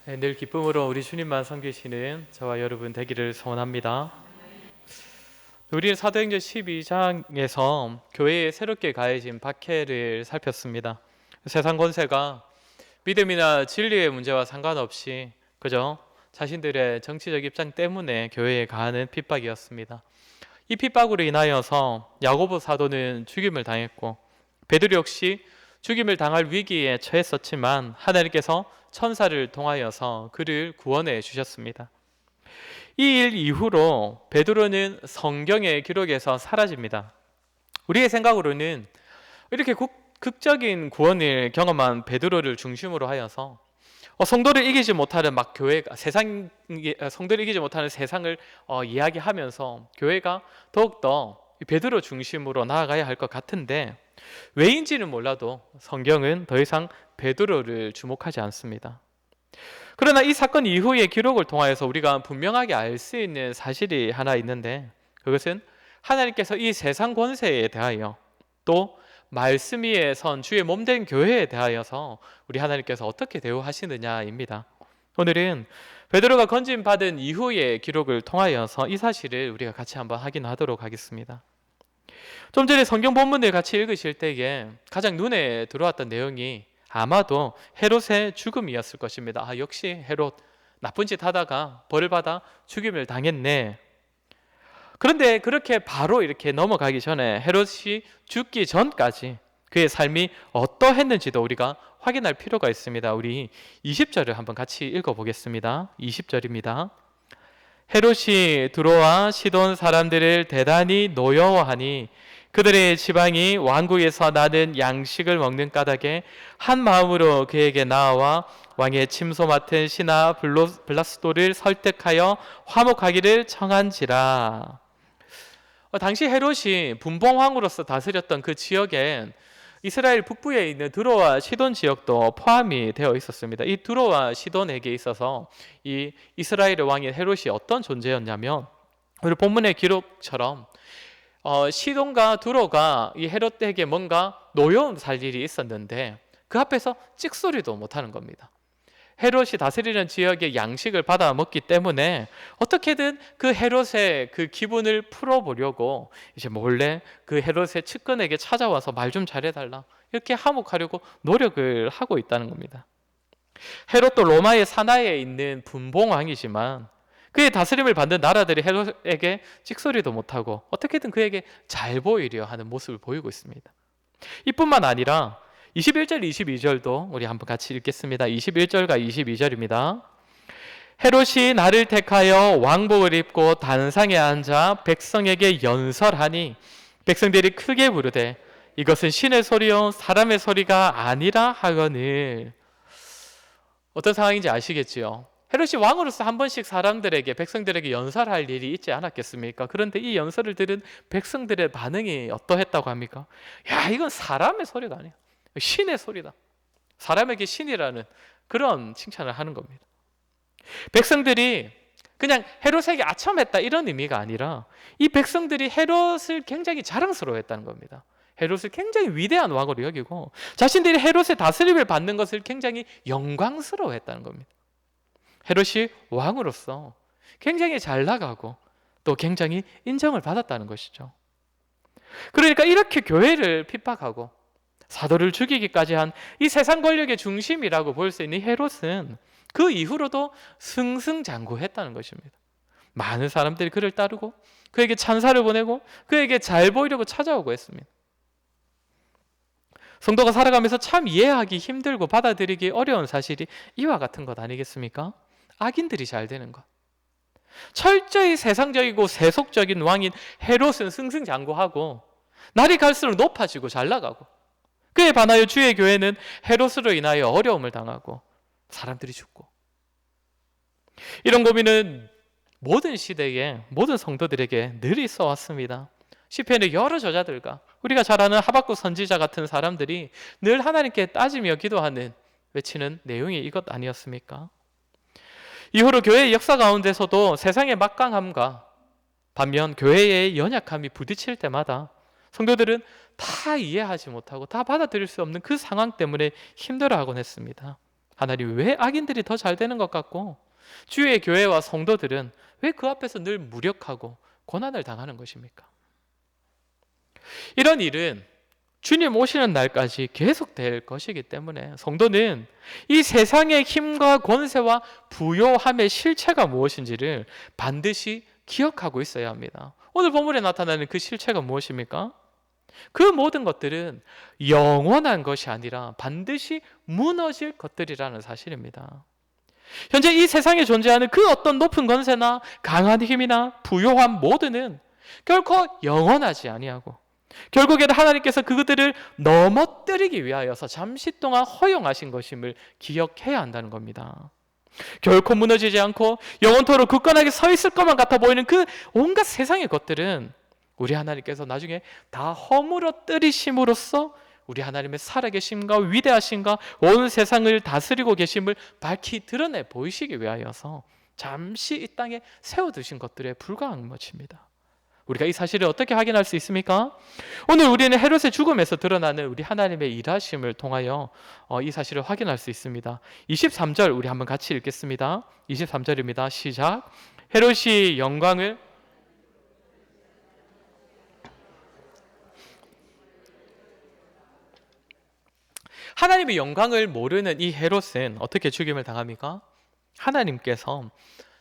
네, 늘 기쁨으로 우리 주님만 섬기시는 저와 여러분 되기를 소원합니다. 우리는 사도행전 12장에서 교회에 새롭게 가해진 박해를 살폈습니다. 세상 권세가 믿음이나 진리의 문제와 상관없이 그저 자신들의 정치적 입장 때문에 교회에 가하는 핍박이었습니다. 이 핍박으로 인하여서 야고보 사도는 죽임을 당했고 베드로 역시 죽임을 당할 위기에 처했었지만 하나님께서 천사를 통하여서 그를 구원해 주셨습니다. 이 일 이후로 베드로는 성경의 기록에서 사라집니다. 우리의 생각으로는 이렇게 극적인 구원을 경험한 베드로를 중심으로 하여서 성도를 이기지 못하는 막 교회가 성도를 이기지 못하는 세상을 이야기하면서 교회가 더욱더 베드로 중심으로 나아가야 할 것 같은데 왜인지는 몰라도 성경은 더 이상 베드로를 주목하지 않습니다. 그러나 이 사건 이후의 기록을 통하여서 우리가 분명하게 알 수 있는 사실이 하나 있는데 그것은 하나님께서 이 세상 권세에 대하여 또 말씀 위에 선 주의 몸된 교회에 대하여서 우리 하나님께서 어떻게 대우하시느냐입니다. 오늘은 베드로가 건진받은 이후의 기록을 통하여서 이 사실을 우리가 같이 한번 확인하도록 하겠습니다. 좀 전에 성경 본문을 같이 읽으실 때에 가장 눈에 들어왔던 내용이 아마도 헤롯의 죽음이었을 것입니다. 역시 헤롯 나쁜 짓 하다가 벌을 받아 죽임을 당했네. 그런데 그렇게 바로 이렇게 넘어가기 전에 헤롯이 죽기 전까지 그의 삶이 어떠했는지도 우리가 확인할 필요가 있습니다. 우리 20절을 한번 같이 읽어보겠습니다. 20절입니다. 헤롯이 들어와 시돈 사람들을 대단히 노여워하니 그들의 지방이 왕국에서 나는 양식을 먹는 까닭에 한 마음으로 그에게 나아와 왕의 침소 맡은 신하 블라스도를 설득하여 화목하기를 청한지라. 당시 헤롯이 분봉왕으로서 다스렸던 그 지역엔 이스라엘 북부에 있는 드로와 시돈 지역도 포함이 되어 있었습니다. 이 드로와 시돈에게 있어서 이 이스라엘의 왕인 헤롯이 어떤 존재였냐면 우리 본문의 기록처럼 시돈과 드로가 이 헤롯에게 뭔가 노여움 살 일이 있었는데 그 앞에서 찍소리도 못하는 겁니다. 헤롯이 다스리는 지역의 양식을 받아 먹기 때문에 어떻게든 그 헤롯의 그 기분을 풀어보려고 이제 몰래 그 헤롯의 측근에게 찾아와서 말 좀 잘해달라 이렇게 화목하려고 노력을 하고 있다는 겁니다. 헤롯도 로마의 산하에 있는 분봉왕이지만 그의 다스림을 받는 나라들이 헤롯에게 찍소리도 못하고 어떻게든 그에게 잘 보이려 하는 모습을 보이고 있습니다. 이뿐만 아니라 21절, 22절도 우리 한번 같이 읽겠습니다. 21절과 22절입니다. 헤롯이 나를 택하여 왕복을 입고 단상에 앉아 백성에게 연설하니 백성들이 크게 부르되 이것은 신의 소리요 사람의 소리가 아니라 하거늘. 어떤 상황인지 아시겠지요? 헤롯이 왕으로서 한 번씩 사람들에게 백성들에게 연설할 일이 있지 않았겠습니까? 그런데 이 연설을 들은 백성들의 반응이 어떠했다고 합니까? 야, 이건 사람의 소리가 아니야. 신의 소리다. 사람에게 신이라는 그런 칭찬을 하는 겁니다. 백성들이 그냥 헤롯에게 아첨했다 이런 의미가 아니라 이 백성들이 헤롯을 굉장히 자랑스러워했다는 겁니다. 헤롯을 굉장히 위대한 왕으로 여기고 자신들이 헤롯의 다스림을 받는 것을 굉장히 영광스러워했다는 겁니다. 헤롯이 왕으로서 굉장히 잘 나가고 또 굉장히 인정을 받았다는 것이죠. 그러니까 이렇게 교회를 핍박하고 사도를 죽이기까지 한 이 세상 권력의 중심이라고 볼 수 있는 헤롯은 그 이후로도 승승장구했다는 것입니다. 많은 사람들이 그를 따르고 그에게 찬사를 보내고 그에게 잘 보이려고 찾아오고 했습니다. 성도가 살아가면서 참 이해하기 힘들고 받아들이기 어려운 사실이 이와 같은 것 아니겠습니까? 악인들이 잘 되는 것. 철저히 세상적이고 세속적인 왕인 헤롯은 승승장구하고 날이 갈수록 높아지고 잘 나가고 그에 반하여 주의 교회는 헤롯으로 인하여 어려움을 당하고 사람들이 죽고 이런 고민은 모든 시대에 모든 성도들에게 늘 있어 왔습니다. 시편의 여러 저자들과 우리가 잘 아는 하박국 선지자 같은 사람들이 늘 하나님께 따지며 기도하는 외치는 내용이 이것 아니었습니까? 이후로 교회의 역사 가운데서도 세상의 막강함과 반면 교회의 연약함이 부딪힐 때마다 성도들은 다 이해하지 못하고 다 받아들일 수 없는 그 상황 때문에 힘들어하곤 했습니다. 하나님 왜 악인들이 더 잘 되는 것 같고 주의 교회와 성도들은 왜 그 앞에서 늘 무력하고 고난을 당하는 것입니까? 이런 일은 주님 오시는 날까지 계속될 것이기 때문에 성도는 이 세상의 힘과 권세와 부요함의 실체가 무엇인지를 반드시 기억하고 있어야 합니다. 오늘 본문에 나타나는 그 실체가 무엇입니까? 그 모든 것들은 영원한 것이 아니라 반드시 무너질 것들이라는 사실입니다. 현재 이 세상에 존재하는 그 어떤 높은 권세나 강한 힘이나 부요함 모두는 결코 영원하지 아니하고 결국에는 하나님께서 그들을 넘어뜨리기 위하여서 잠시 동안 허용하신 것임을 기억해야 한다는 겁니다. 결코 무너지지 않고 영원토록 굳건하게 서 있을 것만 같아 보이는 그 온갖 세상의 것들은 우리 하나님께서 나중에 다 허물어뜨리심으로써 우리 하나님의 살아계심과 위대하심과 온 세상을 다스리고 계심을 밝히 드러내 보이시기 위하여서 잠시 이 땅에 세워두신 것들에 불과한 것입니다. 우리가 이 사실을 어떻게 확인할 수 있습니까? 오늘 우리는 헤롯의 죽음에서 드러나는 우리 하나님의 일하심을 통하여 이 사실을 확인할 수 있습니다. 23절 우리 한번 같이 읽겠습니다. 23절입니다. 시작. 헤롯이 영광을 하나님의 영광을 모르는 이 헤롯은 어떻게 죽임을 당합니까? 하나님께서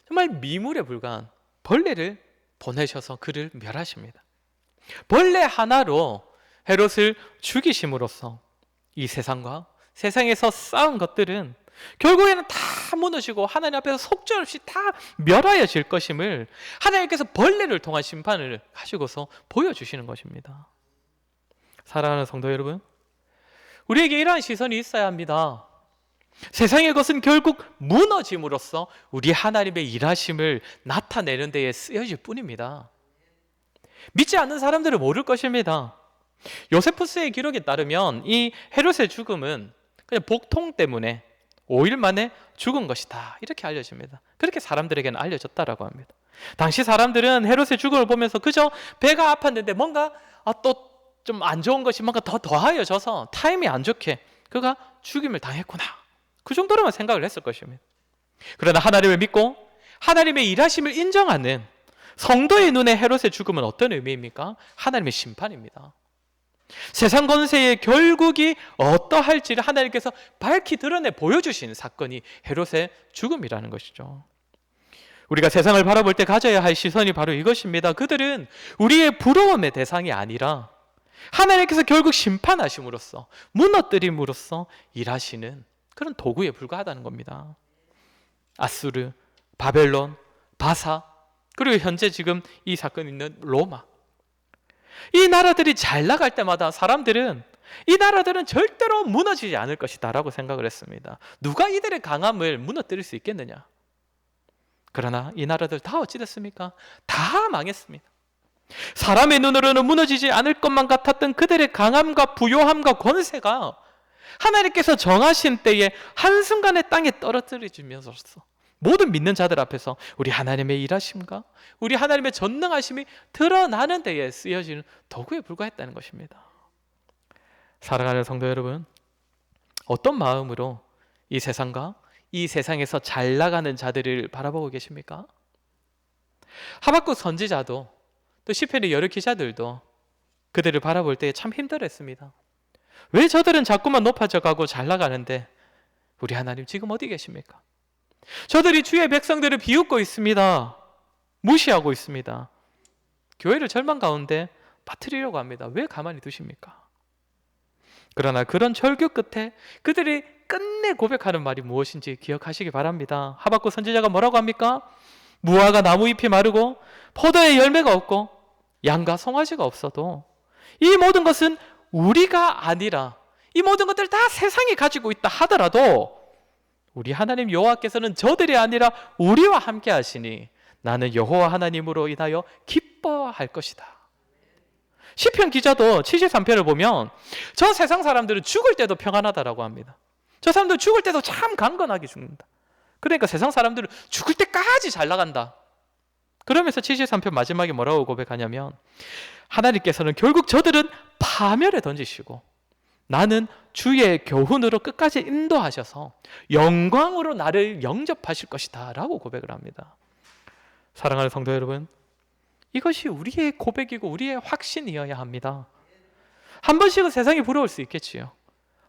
정말 미물에 불과한 벌레를 보내셔서 그를 멸하십니다. 벌레 하나로 헤롯을 죽이심으로써 이 세상과 세상에서 쌓은 것들은 결국에는 다 무너지고 하나님 앞에서 속절없이 다 멸하여질 것임을 하나님께서 벌레를 통한 심판을 가지고서 보여주시는 것입니다. 사랑하는 성도 여러분, 우리에게 이러한 시선이 있어야 합니다. 세상의 것은 결국 무너짐으로써 우리 하나님의 일하심을 나타내는 데에 쓰여질 뿐입니다. 믿지 않는 사람들은 모를 것입니다. 요세푸스의 기록에 따르면 이 헤롯의 죽음은 그냥 복통 때문에 5일 만에 죽은 것이다, 이렇게 알려집니다. 그렇게 사람들에게는 알려졌다라고 합니다. 당시 사람들은 헤롯의 죽음을 보면서 그저 배가 아팠는데 뭔가 또 좀 안 좋은 것이 뭔가 더 더하여져서 타임이 안 좋게 그가 죽임을 당했구나, 그 정도로만 생각을 했을 것입니다. 그러나 하나님을 믿고 하나님의 일하심을 인정하는 성도의 눈에 헤롯의 죽음은 어떤 의미입니까? 하나님의 심판입니다. 세상 권세의 결국이 어떠할지를 하나님께서 밝히 드러내 보여주신 사건이 헤롯의 죽음이라는 것이죠. 우리가 세상을 바라볼 때 가져야 할 시선이 바로 이것입니다. 그들은 우리의 부러움의 대상이 아니라 하나님께서 결국 심판하심으로써 무너뜨림으로써 일하시는 그런 도구에 불과하다는 겁니다. 아수르, 바벨론, 바사, 그리고 현재 지금 이 사건이 있는 로마, 이 나라들이 잘 나갈 때마다 사람들은 이 나라들은 절대로 무너지지 않을 것이다 라고 생각을 했습니다. 누가 이들의 강함을 무너뜨릴 수 있겠느냐? 그러나 이 나라들 다 어찌 됐습니까? 다 망했습니다. 사람의 눈으로는 무너지지 않을 것만 같았던 그들의 강함과 부요함과 권세가 하나님께서 정하신 때에 한순간에 땅에 떨어뜨려지면서 모든 믿는 자들 앞에서 우리 하나님의 일하심과 우리 하나님의 전능하심이 드러나는 데에 쓰여지는 도구에 불과했다는 것입니다. 사랑하는 성도 여러분, 어떤 마음으로 이 세상과 이 세상에서 잘 나가는 자들을 바라보고 계십니까? 하박국 선지자도 또 시편의 여러 기자들도 그들을 바라볼 때 참 힘들었습니다. 왜 저들은 자꾸만 높아져 가고 잘 나가는데 우리 하나님 지금 어디 계십니까? 저들이 주의 백성들을 비웃고 있습니다. 무시하고 있습니다. 교회를 절망 가운데 빠뜨리려고 합니다. 왜 가만히 두십니까? 그러나 그런 절규 끝에 그들이 끝내 고백하는 말이 무엇인지 기억하시기 바랍니다. 하박국 선지자가 뭐라고 합니까? 무화과 나무 잎이 마르고 포도의 열매가 없고 양과 송아지가 없어도 이 모든 것은 우리가 아니라 이 모든 것들 다 세상이 가지고 있다 하더라도 우리 하나님 여호와께서는 저들이 아니라 우리와 함께 하시니 나는 여호와 하나님으로 인하여 기뻐할 것이다. 시편 기자도 73편을 보면 저 세상 사람들은 죽을 때도 평안하다라고 합니다. 저 사람들 죽을 때도 참 강건하게 죽는다. 그러니까 세상 사람들은 죽을 때까지 잘 나간다. 그러면서 73편 마지막에 뭐라고 고백하냐면 하나님께서는 결국 저들은 파멸에 던지시고 나는 주의 교훈으로 끝까지 인도하셔서 영광으로 나를 영접하실 것이다 라고 고백을 합니다. 사랑하는 성도 여러분, 이것이 우리의 고백이고 우리의 확신이어야 합니다. 한 번씩은 세상이 부러울 수 있겠지요.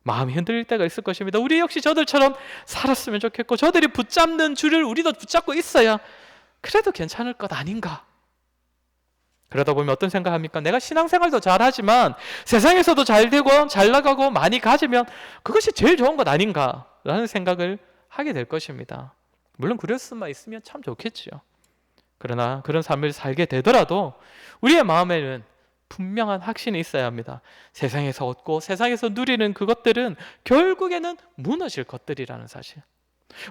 마음이 흔들릴 때가 있을 것입니다. 우리 역시 저들처럼 살았으면 좋겠고, 저들이 붙잡는 줄을 우리도 붙잡고 있어야 그래도 괜찮을 것 아닌가. 그러다 보면 어떤 생각합니까? 내가 신앙생활도 잘하지만 세상에서도 잘 되고 잘 나가고 많이 가지면 그것이 제일 좋은 것 아닌가 라는 생각을 하게 될 것입니다. 물론 그럴 수만 있으면 참 좋겠지요. 그러나 그런 삶을 살게 되더라도 우리의 마음에는 분명한 확신이 있어야 합니다. 세상에서 얻고 세상에서 누리는 그것들은 결국에는 무너질 것들이라는 사실.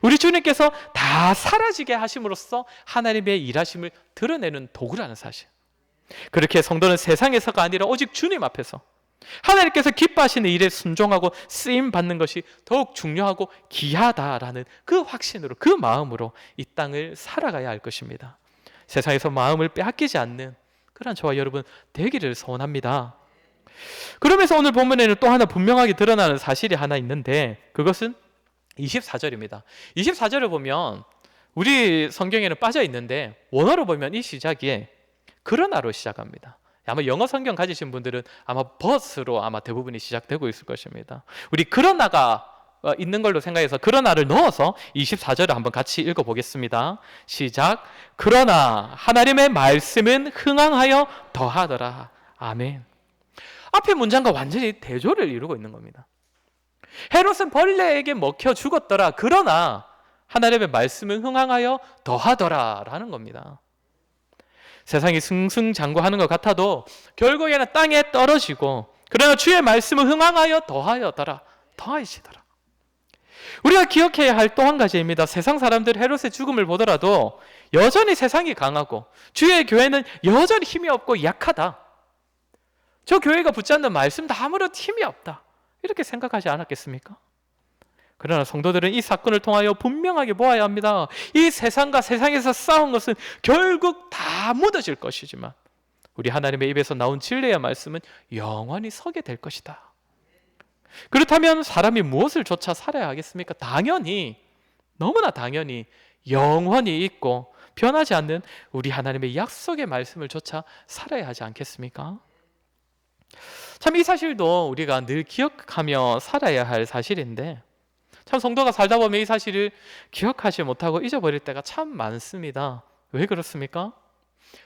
우리 주님께서 다 사라지게 하심으로써 하나님의 일하심을 드러내는 도구라는 사실. 그렇게 성도는 세상에서가 아니라 오직 주님 앞에서 하나님께서 기뻐하시는 일에 순종하고 쓰임 받는 것이 더욱 중요하고 귀하다라는 그 확신으로, 그 마음으로 이 땅을 살아가야 할 것입니다. 세상에서 마음을 빼앗기지 않는 그런 저와 여러분 되기를 소원합니다. 그러면서 오늘 본문에는 또 하나 분명하게 드러나는 사실이 하나 있는데, 그것은 24절입니다. 24절을 보면 우리 성경에는 빠져 있는데 원어로 보면 이 시작이 그러나로 시작합니다. 아마 영어 성경 가지신 분들은 아마 but로 아마 대부분이 시작되고 있을 것입니다. 우리 그러나가 있는 걸로 생각해서 그러나를 넣어서 24절을 한번 같이 읽어보겠습니다. 시작. 그러나 하나님의 말씀은 흥왕하여 더하더라. 아멘. 앞에 문장과 완전히 대조를 이루고 있는 겁니다. 헤롯은 벌레에게 먹혀 죽었더라. 그러나 하나님의 말씀은 흥왕하여 더하더라 라는 겁니다. 세상이 승승장구하는 것 같아도 결국에는 땅에 떨어지고, 그러나 주의 말씀은 흥왕하여 더하여더라, 더하시더라. 우리가 기억해야 할 또 한 가지입니다. 세상 사람들 헤롯의 죽음을 보더라도 여전히 세상이 강하고 주의 교회는 여전히 힘이 없고 약하다, 저 교회가 붙잡는 말씀도 아무런 힘이 없다, 이렇게 생각하지 않았겠습니까? 그러나 성도들은 이 사건을 통하여 분명하게 보아야 합니다. 이 세상과 세상에서 싸운 것은 결국 다 무너질 것이지만 우리 하나님의 입에서 나온 진리의 말씀은 영원히 서게 될 것이다. 그렇다면 사람이 무엇을 조차 살아야 하겠습니까? 당연히, 너무나 당연히 영원히 있고 변하지 않는 우리 하나님의 약속의 말씀을 조차 살아야 하지 않겠습니까? 참 이 사실도 우리가 늘 기억하며 살아야 할 사실인데, 참 성도가 살다 보면 이 사실을 기억하지 못하고 잊어버릴 때가 참 많습니다. 왜 그렇습니까?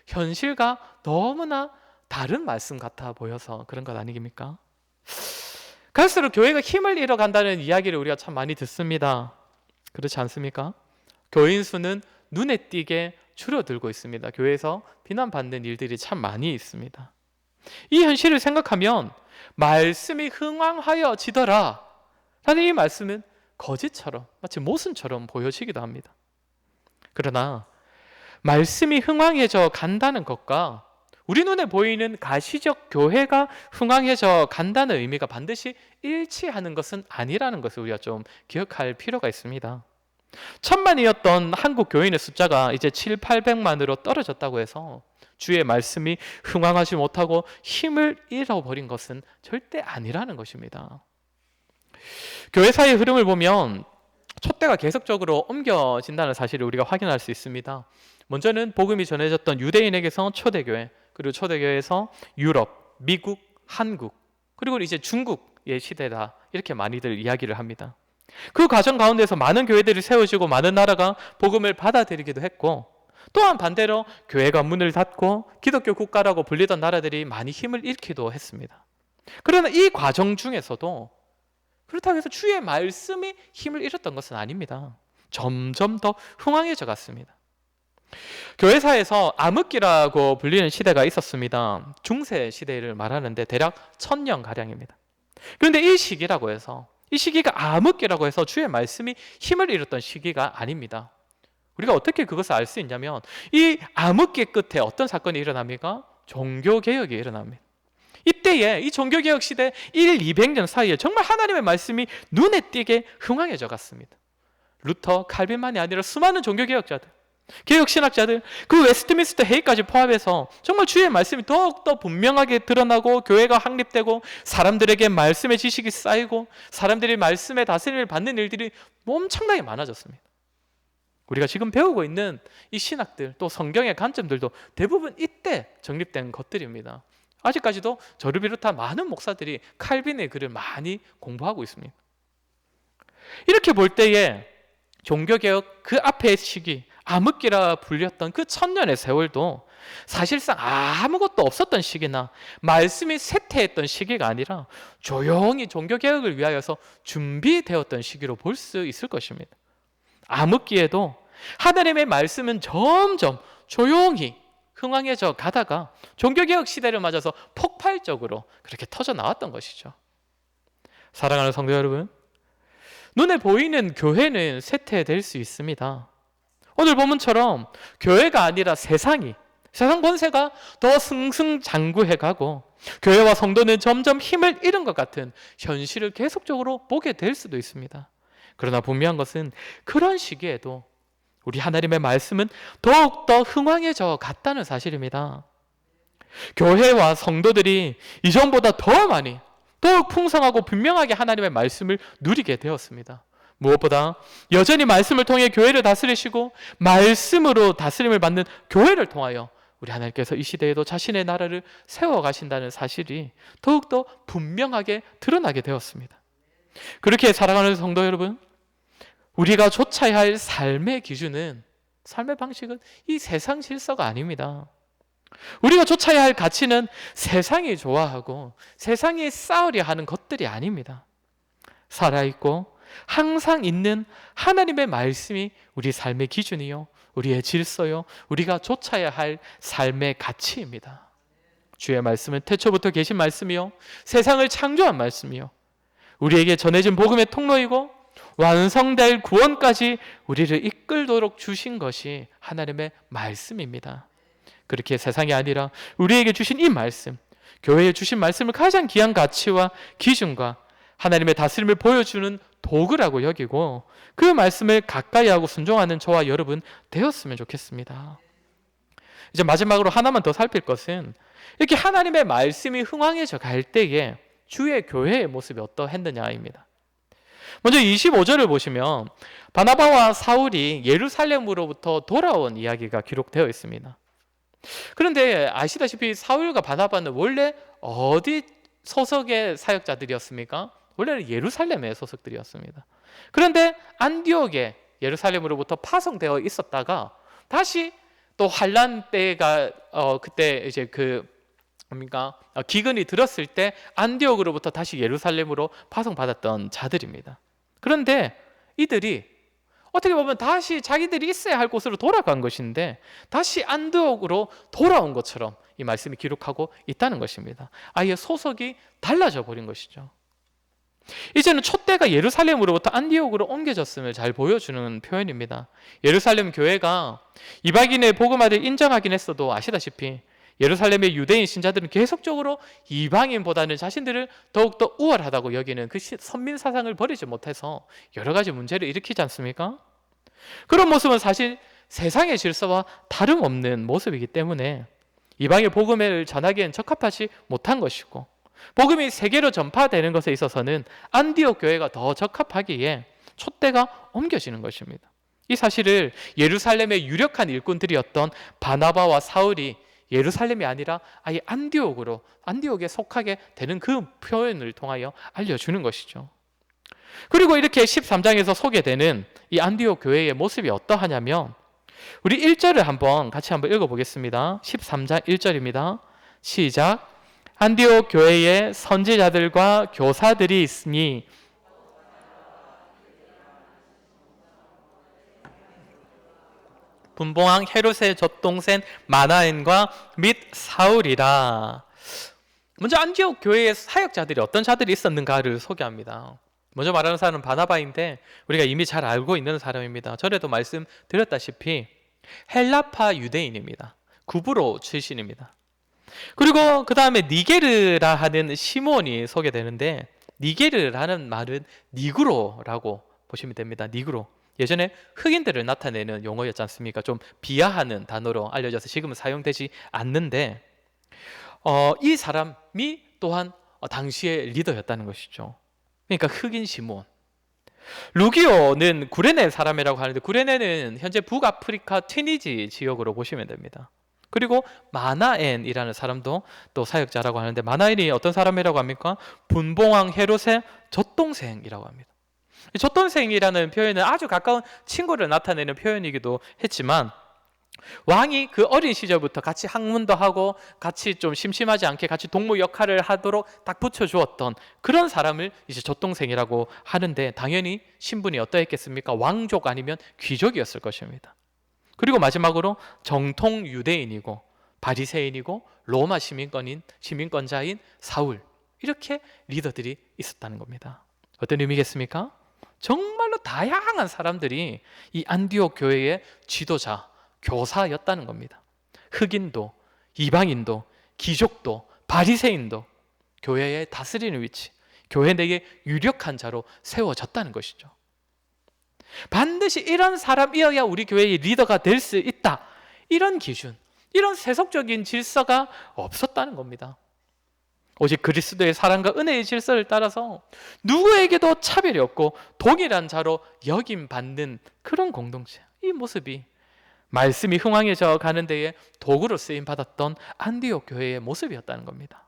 현실과 너무나 다른 말씀 같아 보여서 그런 것 아니겠습니까? 갈수록 교회가 힘을 잃어간다는 이야기를 우리가 참 많이 듣습니다. 그렇지 않습니까? 교인 수는 눈에 띄게 줄어들고 있습니다. 교회에서 비난받는 일들이 참 많이 있습니다. 이 현실을 생각하면 말씀이 흥왕하여지더라 라는 이 말씀은 거짓처럼, 마치 모순처럼 보여지기도 합니다. 그러나 말씀이 흥왕해져 간다는 것과 우리 눈에 보이는 가시적 교회가 흥왕해져 간다는 의미가 반드시 일치하는 것은 아니라는 것을 우리가 좀 기억할 필요가 있습니다. 1000만이었던 한국 교인의 숫자가 이제 700~800만으로 떨어졌다고 해서 주의 말씀이 흥왕하지 못하고 힘을 잃어버린 것은 절대 아니라는 것입니다. 교회사의 흐름을 보면 촛대가 계속적으로 옮겨진다는 사실을 우리가 확인할 수 있습니다. 먼저는 복음이 전해졌던 유대인에게서 초대교회, 그리고 초대교회에서 유럽, 미국, 한국, 그리고 이제 중국의 시대다, 이렇게 많이들 이야기를 합니다. 그 과정 가운데서 많은 교회들이 세워지고 많은 나라가 복음을 받아들이기도 했고, 또한 반대로 교회가 문을 닫고 기독교 국가라고 불리던 나라들이 많이 힘을 잃기도 했습니다. 그러나 이 과정 중에서도 그렇다고 해서 주의 말씀이 힘을 잃었던 것은 아닙니다. 점점 더 흥왕해져 갔습니다. 교회사에서 암흑기라고 불리는 시대가 있었습니다. 중세 시대를 말하는데 대략 1000년가량입니다. 그런데 이 시기라고 해서, 이 시기가 암흑기라고 해서 주의 말씀이 힘을 잃었던 시기가 아닙니다. 우리가 어떻게 그것을 알 수 있냐면 이 암흑기 끝에 어떤 사건이 일어납니까? 종교개혁이 일어납니다. 이때에 이 종교개혁 시대 200년 사이에 정말 하나님의 말씀이 눈에 띄게 흥왕해져 갔습니다. 루터, 칼빈만이 아니라 수많은 종교개혁자들, 개혁신학자들, 그 웨스트민스터 회의까지 포함해서 정말 주의 말씀이 더욱더 분명하게 드러나고 교회가 확립되고 사람들에게 말씀의 지식이 쌓이고 사람들이 말씀의 다스림을 받는 일들이 엄청나게 많아졌습니다. 우리가 지금 배우고 있는 이 신학들 또 성경의 관점들도 대부분 이때 정립된 것들입니다. 아직까지도 저를 비롯한 많은 목사들이 칼빈의 글을 많이 공부하고 있습니다. 이렇게 볼 때에 종교개혁 그 앞의 시기, 암흑기라 불렸던 그 1000년의 세월도 사실상 아무것도 없었던 시기나 말씀이 쇠퇴했던 시기가 아니라 조용히 종교개혁을 위하여서 준비되었던 시기로 볼 수 있을 것입니다. 암흑기에도 하나님의 말씀은 점점 조용히 흥황해져 가다가 종교개혁 시대를 맞아서 폭발적으로 그렇게 터져 나왔던 것이죠. 사랑하는 성도 여러분, 눈에 보이는 교회는 쇠퇴될 수 있습니다. 오늘 본문처럼 교회가 아니라 세상 권세가 더 승승장구해가고 교회와 성도는 점점 힘을 잃은 것 같은 현실을 계속적으로 보게 될 수도 있습니다. 그러나 분명한 것은 그런 시기에도 우리 하나님의 말씀은 더욱더 흥황해져 갔다는 사실입니다. 교회와 성도들이 이전보다 더 많이 더욱 풍성하고 분명하게 하나님의 말씀을 누리게 되었습니다. 무엇보다 여전히 말씀을 통해 교회를 다스리시고 말씀으로 다스림을 받는 교회를 통하여 우리 하나님께서 이 시대에도 자신의 나라를 세워가신다는 사실이 더욱더 분명하게 드러나게 되었습니다. 그렇게 살아가는 성도 여러분, 우리가 좇아야 할 삶의 기준은, 삶의 방식은 이 세상 질서가 아닙니다. 우리가 좇아야 할 가치는 세상이 좋아하고 세상이 쌓으려 하는 것들이 아닙니다. 살아있고 항상 있는 하나님의 말씀이 우리 삶의 기준이요, 우리의 질서요, 우리가 좇아야 할 삶의 가치입니다. 주의 말씀은 태초부터 계신 말씀이요, 세상을 창조한 말씀이요, 우리에게 전해진 복음의 통로이고 완성될 구원까지 우리를 이끌도록 주신 것이 하나님의 말씀입니다. 그렇게 세상이 아니라 우리에게 주신 이 말씀, 교회에 주신 말씀을 가장 귀한 가치와 기준과 하나님의 다스림을 보여주는 도구라고 여기고 그 말씀을 가까이 하고 순종하는 저와 여러분 되었으면 좋겠습니다. 이제 마지막으로 하나만 더 살필 것은, 이렇게 하나님의 말씀이 흥황해져 갈 때에 주의 교회의 모습이 어떠했느냐입니다. 먼저 25절을 보시면 바나바와 사울이 예루살렘으로부터 돌아온 이야기가 기록되어 있습니다. 그런데 아시다시피 사울과 바나바는 원래 어디 소속의 사역자들이었습니까? 원래는 예루살렘의 소속들이었습니다. 그런데 안디옥에 예루살렘으로부터 파송되어 있었다가 다시 또 환란 때가 그때 이제 기근이 들었을 때 안디옥으로부터 다시 예루살렘으로 파송받았던 자들입니다. 그런데 이들이 어떻게 보면 다시 자기들이 있어야 할 곳으로 돌아간 것인데 다시 안디옥으로 돌아온 것처럼 이 말씀이 기록하고 있다는 것입니다. 아예 소속이 달라져 버린 것이죠. 이제는 촛대가 예루살렘으로부터 안디옥으로 옮겨졌음을 잘 보여주는 표현입니다. 예루살렘 교회가 이방인의 복음화를 인정하긴 했어도 아시다시피 예루살렘의 유대인 신자들은 계속적으로 이방인보다는 자신들을 더욱더 우월하다고 여기는 그 선민 사상을 버리지 못해서 여러 가지 문제를 일으키지 않습니까? 그런 모습은 사실 세상의 질서와 다름없는 모습이기 때문에 이방의 복음을 전하기엔 적합하지 못한 것이고, 복음이 세계로 전파되는 것에 있어서는 안디옥 교회가 더 적합하기에 촛대가 옮겨지는 것입니다. 이 사실을 예루살렘의 유력한 일꾼들이었던 바나바와 사울이 예루살렘이 아니라 아예 안디옥에 속하게 되는 그 표현을 통하여 알려주는 것이죠. 그리고 이렇게 13장에서 소개되는 이 안디옥 교회의 모습이 어떠하냐면, 우리 1절을 같이 한번 읽어보겠습니다. 13장 1절입니다. 시작. 안디옥 교회에 선지자들과 교사들이 있으니 분봉왕 헤롯의 젖동생 마나엔과 및 사울이라. 먼저 안디옥 교회의 사역자들이 어떤 자들이 있었는가를 소개합니다. 먼저 말하는 사람은 바나바인데 우리가 이미 잘 알고 있는 사람입니다. 전에도 말씀드렸다시피 헬라파 유대인입니다. 구브로 출신입니다. 그리고 그 다음에 니게르라 하는 시몬이 소개되는데, 니게르라는 말은 니그로라고 보시면 됩니다. 니그로. 예전에 흑인들을 나타내는 용어였지 않습니까? 좀 비하하는 단어로 알려져서 지금은 사용되지 않는데 이 사람이 또한 당시의 리더였다는 것이죠. 그러니까 흑인 시몬. 루기오는 구레네 사람이라고 하는데 구레네는 현재 북아프리카 튀니지 지역으로 보시면 됩니다. 그리고 마나엔이라는 사람도 또 사역자라고 하는데 마나엔이 어떤 사람이라고 합니까? 분봉왕 헤롯의 젖동생이라고 합니다. 젖동생이라는 표현은 아주 가까운 친구를 나타내는 표현이기도 했지만 왕이 그 어린 시절부터 같이 학문도 하고 같이 좀 심심하지 않게 같이 동무 역할을 하도록 딱 붙여주었던 그런 사람을 이제 젖동생이라고 하는데 당연히 신분이 어떠했겠습니까? 왕족 아니면 귀족이었을 것입니다. 그리고 마지막으로 정통 유대인이고 바리새인이고 로마 시민권자인 사울, 이렇게 리더들이 있었다는 겁니다. 어떤 의미겠습니까? 정말로 다양한 사람들이 이 안디옥 교회의 지도자, 교사였다는 겁니다. 흑인도, 이방인도, 귀족도, 바리새인도 교회의 다스리는 위치, 교회 내에 유력한 자로 세워졌다는 것이죠. 반드시 이런 사람이어야 우리 교회의 리더가 될 수 있다, 이런 기준, 이런 세속적인 질서가 없었다는 겁니다. 오직 그리스도의 사랑과 은혜의 질서를 따라서 누구에게도 차별이 없고 동일한 자로 여김받는 그런 공동체, 이 모습이 말씀이 흥황해져 가는 데에 도구로 쓰임받았던 안디옥 교회의 모습이었다는 겁니다.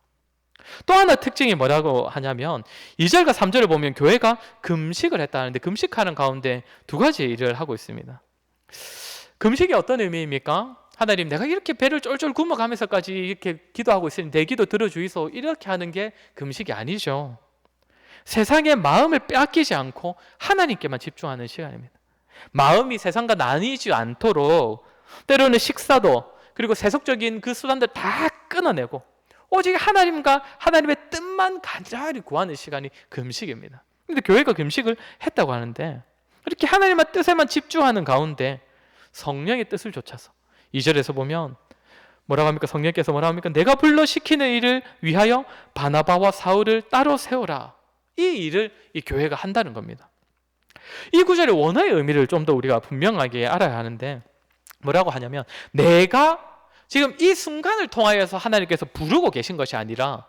또 하나 특징이 뭐라고 하냐면 2절과 3절을 보면 교회가 금식을 했다는데 금식하는 가운데 두 가지 일을 하고 있습니다. 금식이 어떤 의미입니까? 하나님, 내가 이렇게 배를 쫄쫄 굶어가면서까지 이렇게 기도하고 있으니 내 기도 들어주이소, 이렇게 하는 게 금식이 아니죠. 세상의 마음을 빼앗기지 않고 하나님께만 집중하는 시간입니다. 마음이 세상과 나뉘지 않도록 때로는 식사도 그리고 세속적인 그 수단들 다 끊어내고 오직 하나님과 하나님의 뜻만 간절히 구하는 시간이 금식입니다. 그런데 교회가 금식을 했다고 하는데 이렇게 하나님의 뜻에만 집중하는 가운데 성령의 뜻을 좇아서 2절에서 보면 뭐라고 합니까? 성령께서 뭐라고 합니까? 내가 불러 시키는 일을 위하여 바나바와 사울을 따로 세우라. 이 일을 이 교회가 한다는 겁니다. 이 구절의 원어의 의미를 좀 더 우리가 분명하게 알아야 하는데 뭐라고 하냐면 내가 지금 이 순간을 통하여서 하나님께서 부르고 계신 것이 아니라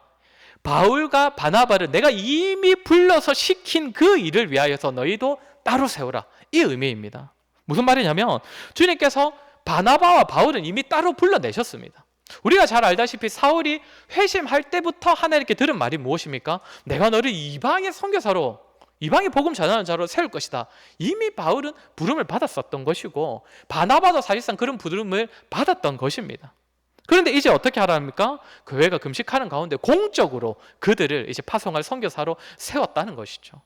바울과 바나바를 내가 이미 불러서 시킨 그 일을 위하여서 너희도 따로 세우라, 이 의미입니다. 무슨 말이냐면 주님께서 바나바와 바울은 이미 따로 불러내셨습니다. 우리가 잘 알다시피 사울이 회심할 때부터 하나님께 들은 말이 무엇입니까? 내가 너를 이방의 선교사로, 이방의 복음 전하는 자로 세울 것이다. 이미 바울은 부름을 받았었던 것이고 바나바도 사실상 그런 부름을 받았던 것입니다. 그런데 이제 어떻게 하랍니까? 교회가 금식하는 가운데 공적으로 그들을 이제 파송할 선교사로 세웠다는 것이죠.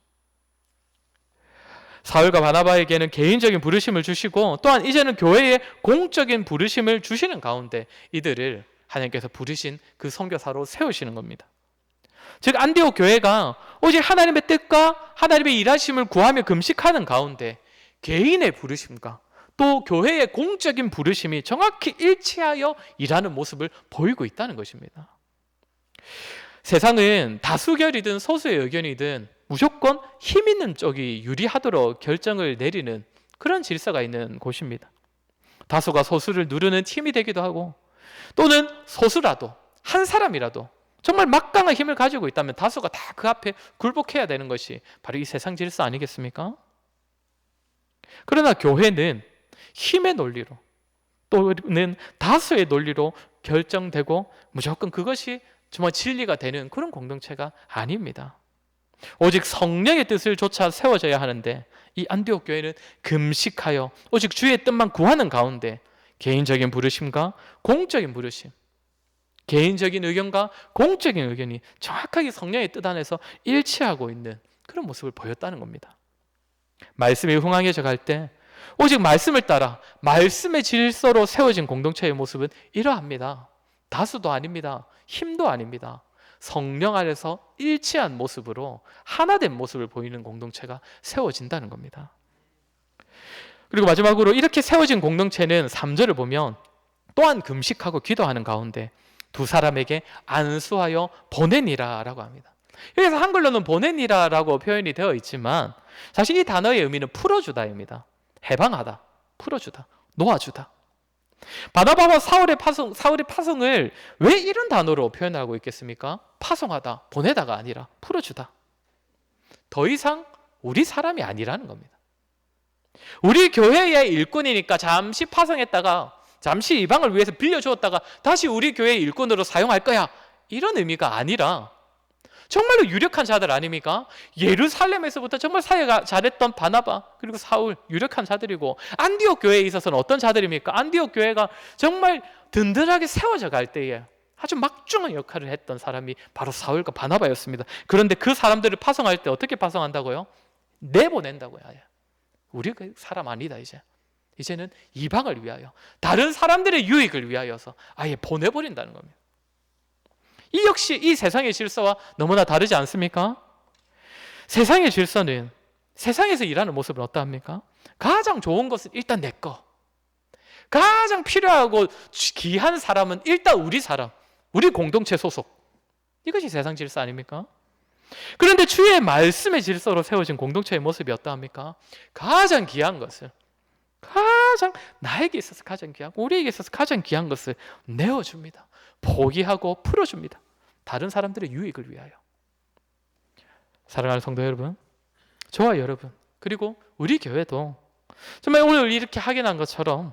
사울과 바나바에게는 개인적인 부르심을 주시고 또한 이제는 교회에 공적인 부르심을 주시는 가운데 이들을 하나님께서 부르신 그 선교사로 세우시는 겁니다. 즉 안디옥 교회가 오직 하나님의 뜻과 하나님의 일하심을 구하며 금식하는 가운데 개인의 부르심과 또 교회의 공적인 부르심이 정확히 일치하여 일하는 모습을 보이고 있다는 것입니다. 세상은 다수결이든 소수의 의견이든 무조건 힘 있는 쪽이 유리하도록 결정을 내리는 그런 질서가 있는 곳입니다. 다수가 소수를 누르는 팀이 되기도 하고 또는 소수라도 한 사람이라도 정말 막강한 힘을 가지고 있다면 다수가 다 그 앞에 굴복해야 되는 것이 바로 이 세상 질서 아니겠습니까? 그러나 교회는 힘의 논리로 또는 다수의 논리로 결정되고 무조건 그것이 정말 진리가 되는 그런 공동체가 아닙니다. 오직 성령의 뜻을 좇아 세워져야 하는데 이 안디옥 교회는 금식하여 오직 주의 뜻만 구하는 가운데 개인적인 부르심과 공적인 부르심, 개인적인 의견과 공적인 의견이 정확하게 성령의 뜻 안에서 일치하고 있는 그런 모습을 보였다는 겁니다. 말씀이 흥황해져 갈 때 오직 말씀을 따라 말씀의 질서로 세워진 공동체의 모습은 이러합니다. 다수도 아닙니다. 힘도 아닙니다. 성령 안에서 일치한 모습으로 하나된 모습을 보이는 공동체가 세워진다는 겁니다. 그리고 마지막으로 이렇게 세워진 공동체는 3절을 보면 또한 금식하고 기도하는 가운데 두 사람에게 안수하여 보내니라 라고 합니다. 여기서 한글로는 보내니라라고 표현이 되어 있지만 사실 이 단어의 의미는 풀어주다입니다. 해방하다, 풀어주다, 놓아주다. 바나바와 사울의 파송을 왜 이런 단어로 표현하고 있겠습니까? 파송하다, 보내다가 아니라 풀어주다. 더 이상 우리 사람이 아니라는 겁니다. 우리 교회의 일꾼이니까 잠시 파송했다가 잠시 이방을 위해서 빌려주었다가 다시 우리 교회의 일꾼으로 사용할 거야, 이런 의미가 아니라 정말로 유력한 자들 아닙니까? 예루살렘에서부터 정말 사회가 잘했던 바나바 그리고 사울, 유력한 자들이고, 안디옥 교회에 있어서는 어떤 자들입니까? 안디옥 교회가 정말 든든하게 세워져 갈 때에 아주 막중한 역할을 했던 사람이 바로 사울과 바나바였습니다. 그런데 그 사람들을 파송할 때 어떻게 파송한다고요? 내보낸다고요. 아예. 우리 그 사람 아니다. 이제는 이방을 위하여, 다른 사람들의 유익을 위하여서 아예 보내버린다는 겁니다. 이 역시 이 세상의 질서와 너무나 다르지 않습니까? 세상의 질서는 세상에서 일하는 모습은 어떠합니까? 가장 좋은 것은 일단 내 거, 가장 필요하고 귀한 사람은 일단 우리 사람, 우리 공동체 소속. 이것이 세상 질서 아닙니까? 그런데 주의 말씀의 질서로 세워진 공동체의 모습이 어떠합니까? 가장 귀한 것을, 가장 나에게 있어서 가장 귀하고 우리에게 있어서 가장 귀한 것을 내어줍니다. 포기하고 풀어줍니다. 다른 사람들의 유익을 위하여. 사랑하는 성도 여러분, 저와 여러분, 그리고 우리 교회도 정말 오늘 이렇게 확인한 것처럼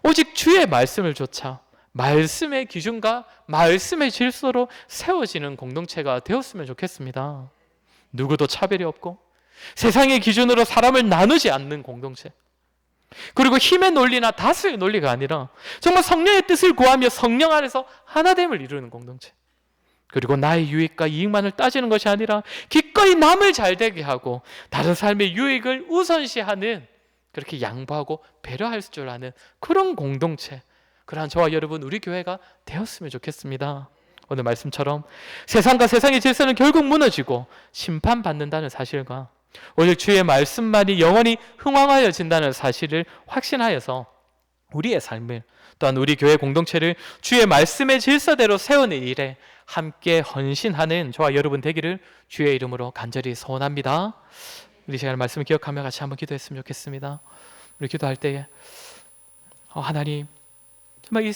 오직 주의 말씀을 조차 말씀의 기준과 말씀의 질서로 세워지는 공동체가 되었으면 좋겠습니다. 누구도 차별이 없고 세상의 기준으로 사람을 나누지 않는 공동체, 그리고 힘의 논리나 다수의 논리가 아니라 정말 성령의 뜻을 구하며 성령 안에서 하나됨을 이루는 공동체, 그리고 나의 유익과 이익만을 따지는 것이 아니라 기꺼이 남을 잘되게 하고 다른 삶의 유익을 우선시하는, 그렇게 양보하고 배려할 줄 아는 그런 공동체, 그러한 저와 여러분 우리 교회가 되었으면 좋겠습니다. 오늘 말씀처럼 세상과 세상의 질서는 결국 무너지고 심판받는다는 사실과 오직 주의 말씀만이 영원히 흥왕하여진다는 사실을 확신하여서 우리의 삶을, 또한 우리 교회 공동체를 주의 말씀의 질서대로 세우는 일에 함께 헌신하는 저와 여러분 되기를 주의 이름으로 간절히 소원합니다. 우리 시간 말씀을 기억하며 같이 한번 기도했으면 좋겠습니다. 우리 기도할 때에 하나님, 정말 이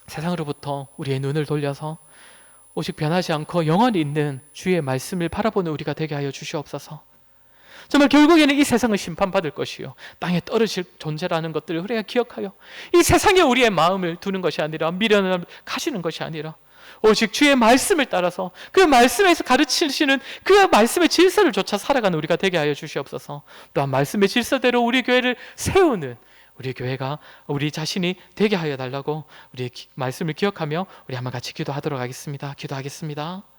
세상으로부터 우리의 눈을 돌려서 오직 변하지 않고 영원히 있는 주의 말씀을 바라보는 우리가 되게 하여 주시옵소서. 정말 결국에는 이 세상은 심판받을 것이요 땅에 떨어질 존재라는 것들을 우리가 기억하여 이 세상에 우리의 마음을 두는 것이 아니라, 미련을 가지는 것이 아니라 오직 주의 말씀을 따라서 그 말씀에서 가르치시는 그 말씀의 질서를 조차 살아가는 우리가 되게 하여 주시옵소서. 또한 말씀의 질서대로 우리 교회를 세우는 우리 교회가 우리 자신이 되게 하여 달라고 우리의 말씀을 기억하며 우리 한번 같이 기도하도록 하겠습니다. 기도하겠습니다.